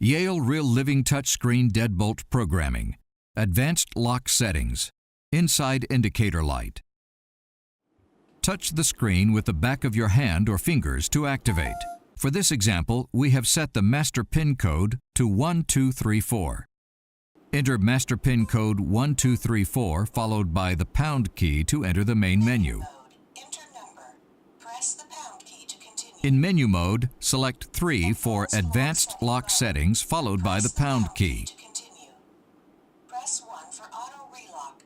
Yale Real Living Touchscreen Deadbolt Programming. Advanced Lock Settings. Inside Indicator Light. Touch the screen with the back of your hand or fingers to activate. For this example, we have set the master PIN code to 1234. Enter master PIN code 1234 followed by the pound key to enter the main menu. In menu mode, select 3 for Advanced Lock Settings followed by the pound key. Press 1 for auto relock.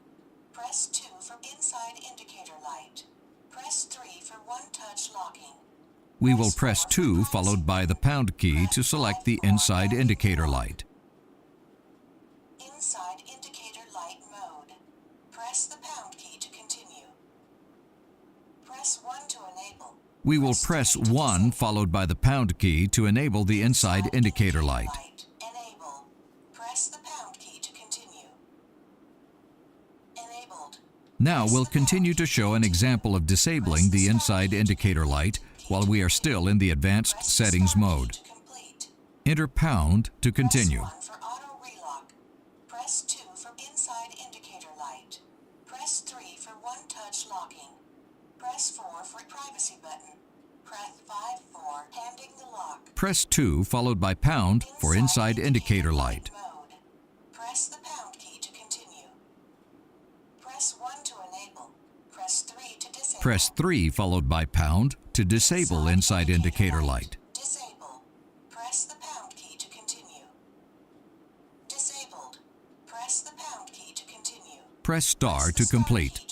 Press 2 for inside indicator light. Press 3 for one-touch locking. We will press 2 followed by the pound key to select the inside indicator light. Inside indicator light mode. Press the pound key to continue. Press 1 to enable. We will press 1 followed by the pound key to enable the inside indicator light. Enable. Press the pound key to continue. Enabled. Now we'll continue to show an example of disabling the inside indicator light while we are still in the advanced settings mode. Enter pound to continue. Press 1 for auto relock. Press 2 for inside indicator light. Press 3 for one-touch locking. Press 4 for privacy button. Press 5 for handing the lock. Press 2 followed by pound for inside indicator light. Mode. Press the pound key to continue. Press 1 to enable. Press 3 to disable. Press 3 followed by pound to disable inside indicator light. Disable. Press the pound key to continue. Disabled. Press the pound key to continue. Press star to complete.